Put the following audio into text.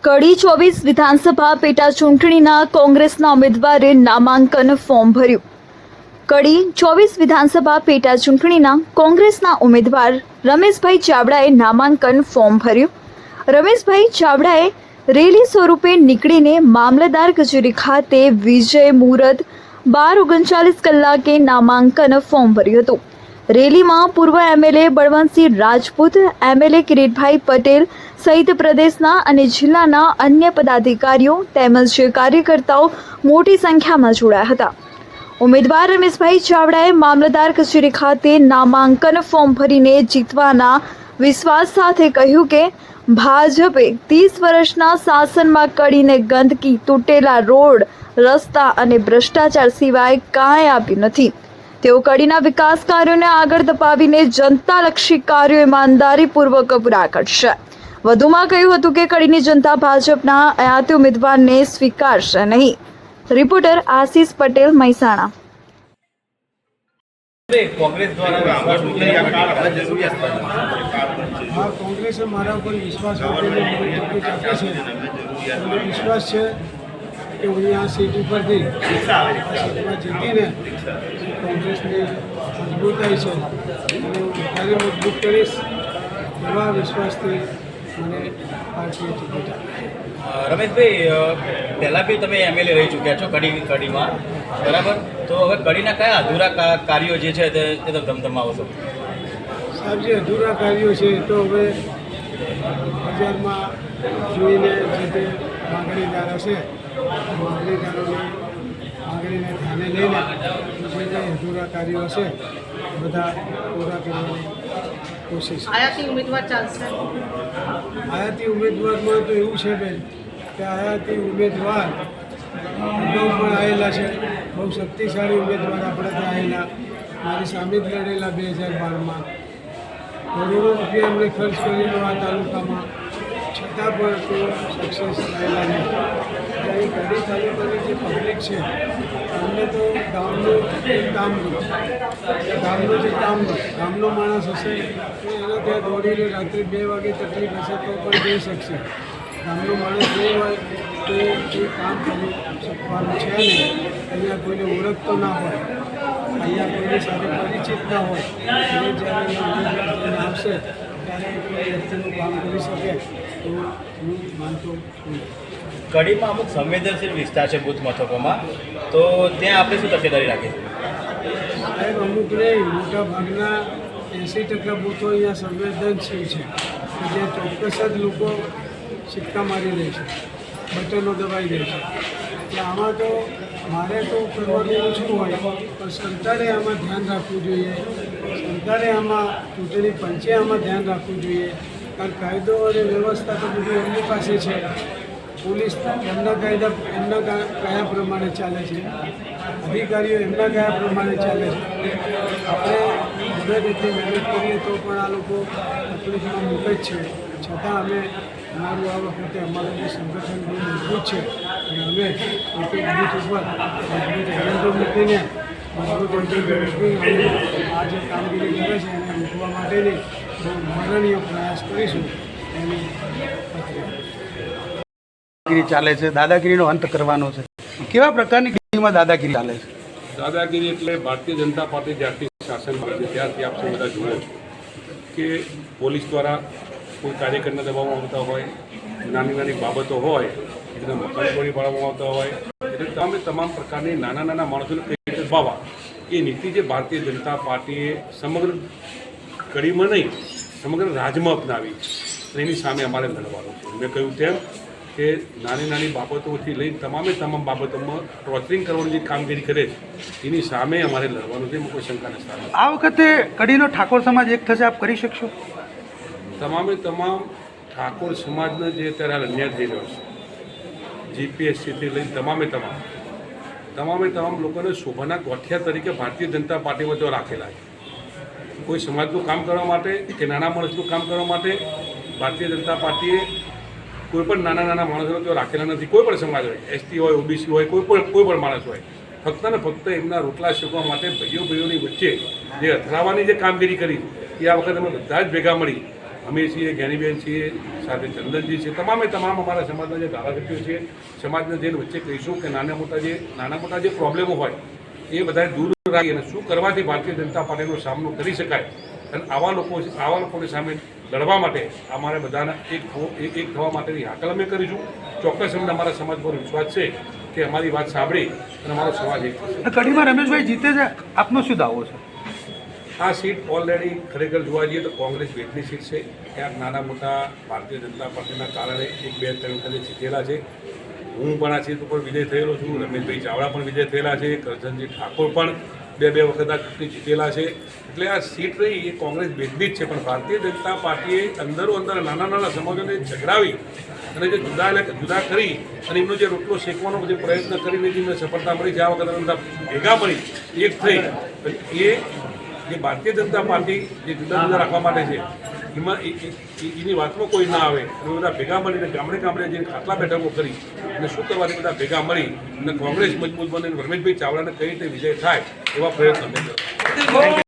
કડી 24 વિધાનસભા પેટા ચૂંટણીના કોંગ્રેસના ઉમેદવારે નામાંકન ફોર્મ ભર્યું। કડી 24 વિધાનસભા પેટા ચૂંટણીના કોંગ્રેસના ઉમેદવાર રમેશભાઈ ચાવડાએ નામાંકન ફોર્મ ભર્યું। રમેશભાઈ ચાવડાએ રેલી સ્વરૂપે નીકળીને મામલતદાર કચેરી ખાતે વિજય મુહૂર્ત 12:39 કલાકે નામાંકન ફોર્મ ભર્યું હતું। રેલીમાં પૂર્વ એમએલએ બળવંતસિંહ રાજપૂત, એમએલએ કિરીટભાઈ પટેલ સહિત પ્રદેશના અને જિલ્લાના અન્ય પદાધિકારીઓ તેમજ કાર્યકર્તાઓ મોટી સંખ્યામાં જોડાયા હતા। ઉમેદવાર રમેશભાઈ ચાવડાએ મામલતદાર કચેરી ખાતે નામાંકન ફોર્મ ભરીને જીતવાના વિશ્વાસ સાથે કહ્યું કે ભાજપે 30 વર્ષના શાસનમાં કડીને ગંદકી, તૂટેલા રોડ, રસ્તા અને ભ્રષ્ટાચાર સિવાય કાંઈ આપ્યું નથી। તેઓ કડીના વિકાસ કાર્યોને આગળ ધપાવીને જનતાલક્ષી કાર્યો ઈમાનદારીપૂર્વક પૂરા કરશે। વધુમાં કહ્યું હતું કે કડીની જનતા ભાજપના આયાતી ઉમેદવારને સ્વીકારશે નહીં। રિપોર્ટર આશીષ પટેલ, મહેસાણા। કોંગ્રેસ દ્વારા કોંગ્રેસે મારા ઉપર વિશ્વાસ વિશ્વાસ છે કે હું આ સીટ ઉપરથી જીતીને કોંગ્રેસની મજબૂતાઈ છે અને હું વધારે મજબૂત કરીશ એવા વિશ્વાસથી મને પાર્ટીએ ટિકિટ આપી। રમેશભાઈ, પહેલાં બી તમે એમએલએ રહી ચૂક્યા છો કડીમાં, બરાબર? તો હવે કડીના કયા અધૂરા કાર્યો જે છે તે તો ધમધમાવો છો? સાહેબ, જે અધૂરા કાર્યો છે તો હવે બજારમાં જોઈને જે તે માંગણીદાર હશે માંગણીદારોની માંગણીને ધ્યાને લઈને જે કંઈ અધૂરા કાર્યો હશે બધા પૂરા કરવાની કોશિશ। આયાતી ઉમેદવાર ચાલશે? આયાતી ઉમેદવારમાં તો એવું છે બેન કે આયાતી ઉમેદવાર અગાઉ પણ આવેલા છે, બહુ શક્તિશાળી ઉમેદવાર આપણે ત્યાં આવેલા, મારી સામે જ લડેલા 2012માં, કરોડો રૂપિયા એમણે ખર્ચ કરેલો આ તાલુકામાં, છતાં પણ તેઓ સક્સેસ થયેલા નહીં। એટલે કડી તાલુકાની જે પબ્લિક છે એમને તો ગામનું ગામનો માણસ હશે તો એના ત્યાં દોડીને રાત્રે 2 વાગે તકલીફ હશે તો પણ જઈ શકશે। ગામનો માણસ નહીં હોય તો એ કામ કરી શકવાનું છે નહીં। અહીંયા કોઈને ઓળખતો ના હોય, અહીંયા કોઈની સાથે પરિચિત ના હોય, એ જ્યારે આવશે ત્યારે કોઈ વ્યક્તિનું કામ કરી શકે એવું હું માનતો છું। કડીમાં અમુક સંવેદનશીલ વિસ્તાર છે બૂથ મથકોમાં, તો ત્યાં આપણે શું તકેદારી રાખીશું? સાહેબ, અમુક નહીં, મોટા ભાગના 80% બૂથો અહીંયા સંવેદનશીલ છે કે જે ચોક્કસ જ લોકો સિક્કા મારી દે છે, બટનો દબાઈ દે છે। એટલે આમાં તો મારે તો કરવાનું ઓછું હોય, પણ સરકારે આમાં ધ્યાન રાખવું જોઈએ, સરકારે આમાં ચૂંટણી પંચે આમાં ધ્યાન રાખવું જોઈએ। કારણ કાયદો અને વ્યવસ્થા તો બધું એમની પાસે છે, પોલીસ એમના કાયદા એમના કયા પ્રમાણે ચાલે છે, અધિકારીઓ એમના કયા પ્રમાણે ચાલે છે। આપણે ગમે તેટલી મહેનત કરીએ તો પણ આ લોકો તકલીફમાં મૂકે જ છે, છતાં અમે અમારું આ વખતે અમારું જે સંગઠન બહુ મજબૂત છે અને અમે એક બૂથ ઉપર મજબૂત એજન્ટો મૂકીને આ જે કામગીરી કરે છે એને રોકવા માટેની બહુ મરણીય પ્રયાસ કરીશું એની દાદાગીરી ચાલે છે, દાદાગીરીનો અંત કરવાનો છે। કેવા પ્રકારની કડીમાં દાદાગીરી ચાલે છે? દાદાગીરી એટલે ભારતીય જનતા પાર્ટી જ્યારથી શાસનમાં છે ત્યારથી આપ સૌ બધા જુઓ કે પોલીસ દ્વારા કોઈ કાર્યકરને દબાવવામાં આવતા હોય, નાની નાની બાબતો હોય એટલે મકાન તોડી પાડવામાં આવતા હોય, એટલે તમામ પ્રકારની નાના માણસોને કઈ રીતે દબાવવા એ નીતિ જે ભારતીય જનતા પાર્ટીએ સમગ્ર કડીમાં નહીં સમગ્ર રાજ્યમાં અપનાવી છે, એની સામે અમારે લડવાનું છે। મેં કહ્યું તેમ કે નાની બાબતોથી લઈ તમામ બાબતોમાં ટોર્ચરિંગ કરવાની જે કામગીરી કરે છે એની સામે અમારે લડવાનું છે, એમાં કોઈ શંકા નથી। આ વખતે કડીનો ઠાકોર સમાજ એક થશે, આપ કરી શકશો? તમામ ઠાકોર સમાજનો જે અત્યારે અન્યાય થઈ રહ્યો છે, જીપીએસસીથી લઈને તમામ લોકોને શોભાના ગોઠિયા તરીકે ભારતીય જનતા પાર્ટીમાં તો રાખેલા છે। કોઈ સમાજનું કામ કરવા માટે કે નાના માણસનું કામ કરવા માટે ભારતીય જનતા પાર્ટીએ કોઈ પણ નાના માણસોને તો રાખેલા નથી। કોઈ પણ સમાજ હોય, એસટી હોય, ઓબીસી હોય, કોઈ પણ માણસ હોય, ફક્ત ને ફક્ત એમના રોટલા શેકવા માટે ભાઈઓની વચ્ચે જે અથડાવવાની જે કામગીરી કરી એ આ વખતે અમે બધા જ ભેગા મળી અમે છીએ, જ્ઞાનીબેન છીએ, સાથે ચંદનજી છે, તમામ અમારા સમાજના જે ધારાસભ્યો છે, સમાજના જે વચ્ચે કહીશું કે નાના મોટા જે પ્રોબ્લેમો હોય એ બધા દૂર રાખી અને શું કરવાથી ભારતીય જનતા પાર્ટીનો સામનો કરી શકાય અને આવા લોકોની સામે લડવા માટે અમારે બધાને એક થવા માટેની હાકલ અમે કરીશું. ચોક્કસ અમને અમારા સમાજ પર વિશ્વાસ છે કે અમારી વાત સાંભળી અને અમારો સમાજ એક થશે. કડીમાં રમેશભાઈ જીતે છે, આપનો શું દાવો છે? આ સીટ ઓલરેડી ખરેખર જોવા જઈએ તો કોંગ્રેસ વેચની સીટ છે. ક્યાંક નાના મોટા ભારતીય જનતા પાર્ટીના કારણે 1, 2, 3 વખતે જીતેલા છે. હું પણ આ સીટ ઉપર વિજય થયેલો છું. રમેશભાઈ ચાવડા પણ વિજય થયેલા છે. કરજણજી ઠાકોર પણ 2 વખત આ ચૂંટણી જીતેલા છે. એટલે આ સીટ રહી એ કોંગ્રેસ વેચની જ છે. પણ ભારતીય જનતા પાર્ટીએ અંદરો અંદર નાના સમાજોને ઝઘડાવી અને જે જુદા કરી અને એમનો જે રોટલો શેકવાનો જે પ્રયત્ન કરીને જેમને સફળતા મળી છે, આ વખતે બધા ભેગા મળી એક થઈ એ જે ભારતીય જનતા પાર્ટી જે જુદા રાખવા માટે છે એમાં એની વાતમાં કોઈ ના આવે અને બધા ભેગા મળીને ગામડે જે ખાટલા બેઠકો કરી અને શું કરવાની બધા ભેગા મળી અને કોંગ્રેસ મજબૂત બને રમેશભાઈ ચાવડાને કઈ રીતે વિજય થાય એવા પ્રયત્નો અમે કર્યા.